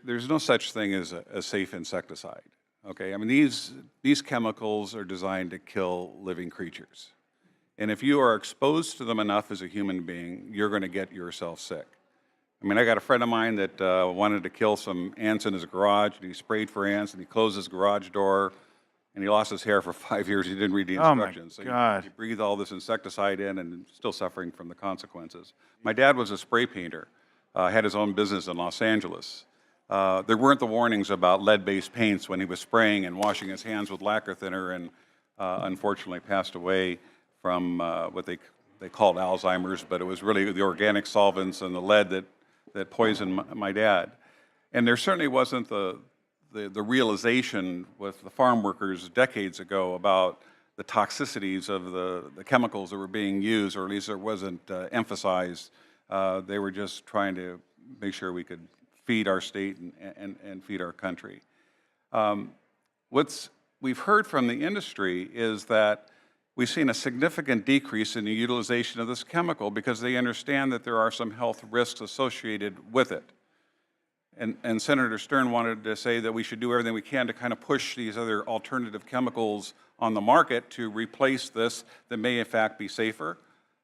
there's no such thing as a safe insecticide. Okay, I mean these chemicals are designed to kill living creatures, and if you are exposed to them enough as a human being, you're going to get yourself sick. I mean, I got a friend of mine that wanted to kill some ants in his garage, and he sprayed for ants, and he closed his garage door, and he lost his hair for 5 years. He didn't read the Oh my instructions. So God. he breathed all this insecticide in and still suffering from the consequences. My dad was a spray painter, had his own business in Los Angeles. There weren't the warnings about lead-based paints when he was spraying and washing his hands with lacquer thinner, and unfortunately passed away from what they called Alzheimer's, but it was really the organic solvents and the lead that poisoned my dad. And there certainly wasn't the realization with the farm workers decades ago about the toxicities of the chemicals that were being used, or at least it wasn't emphasized. They were just trying to make sure we could feed our state and feed our country. What we've heard from the industry is that we've seen a significant decrease in the utilization of this chemical because they understand that there are some health risks associated with it. And Senator Stern wanted to say that we should do everything we can to kind of push these other alternative chemicals on the market to replace this that may in fact be safer.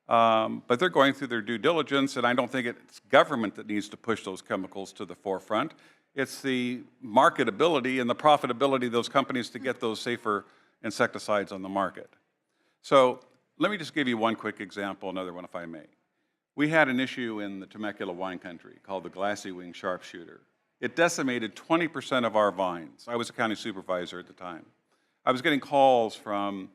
But they're going through their due diligence, and I don't think it's government that needs to push those chemicals to the forefront. It's the marketability and the profitability of those companies to get those safer insecticides on the market. So let me just give you one quick example, another one if I may. We had an issue in the Temecula wine country called the glassy wing sharpshooter. It decimated 20% of our vines. I was a county supervisor at the time. I was getting calls from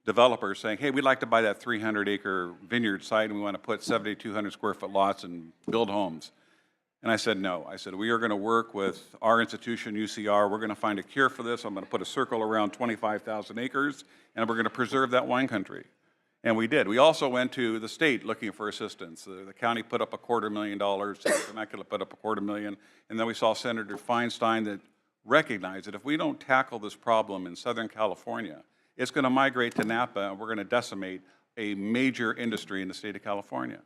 developers saying, hey, we'd like to buy that 300-acre vineyard site and we want to put 7,200 square foot lots and build homes. And I said, no. I said, we are going to work with our institution, UCR. We're going to find a cure for this. I'm going to put a circle around 25,000 acres, and we're going to preserve that wine country. And we did. We also went to the state looking for assistance. The county put up $250,000, Temecula put up $250,000, and then we saw Senator Feinstein that recognized that if we don't tackle this problem in Southern California, it's going to migrate to Napa, and we're going to decimate a major industry in the state of California.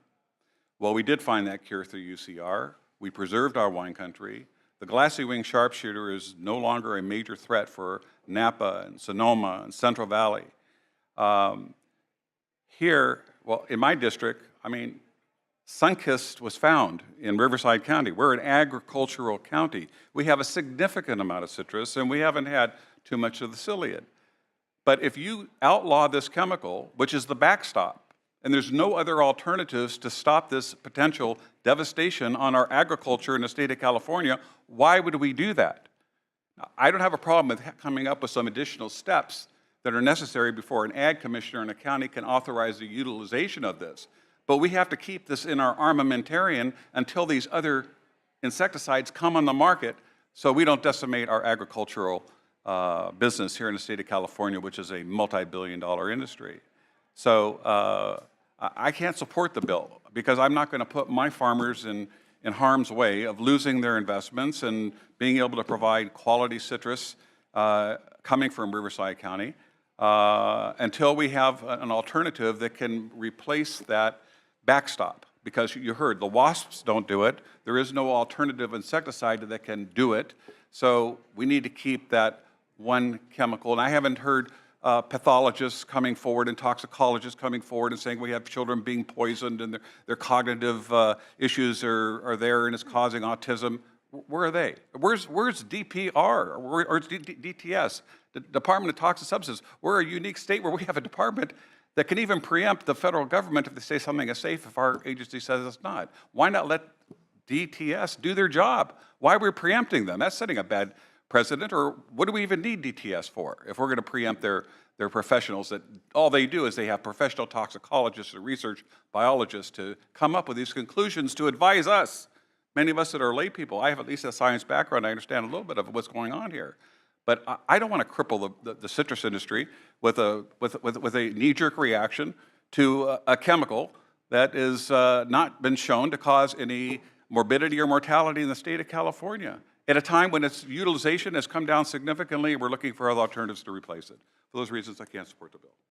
Well, we did find that cure through UCR. We preserved our wine country. The glassy wing sharpshooter is no longer a major threat for Napa and Sonoma and Central Valley. Here, well, in my district, I mean, Sunkist was found in Riverside County. We're an agricultural county. We have a significant amount of citrus, and we haven't had too much of the psyllid. But if you outlaw this chemical, which is the backstop, and there's no other alternatives to stop this potential devastation on our agriculture in the state of California, why would we do that? Now, I don't have a problem with coming up with some additional steps that are necessary before an ag commissioner in a county can authorize the utilization of this. But we have to keep this in our armamentarium until these other insecticides come on the market so we don't decimate our agricultural business here in the state of California, which is a multi-billion-dollar industry. So I can't support the bill because I'm not going to put my farmers in harm's way of losing their investments and being able to provide quality citrus coming from Riverside County until we have an alternative that can replace that backstop. Because you heard, the wasps don't do it. There is no alternative insecticide that can do it. So we need to keep that one chemical. And I haven't heard pathologists coming forward and toxicologists coming forward and saying we have children being poisoned and their cognitive issues are there and it's causing autism. Where are they? Where's DPR or DTS, the Department of Toxic Substances? We're a unique state where we have a department that can even preempt the federal government if they say something is safe if our agency says it's not. Why not let DTS do their job? Why are we preempting them? That's setting a bad precedent. Or what do we even need DTS for if we're going to preempt their professionals that all they do is they have professional toxicologists or research biologists to come up with these conclusions to advise us. Many of us that are lay people, I have at least a science background, I understand a little bit of what's going on here. But I don't want to cripple the citrus industry with a knee-jerk reaction to a chemical that is not been shown to cause any morbidity or mortality in the state of California at a time when its utilization has come down significantly and we're looking for other alternatives to replace it. For those reasons, I can't support the bill.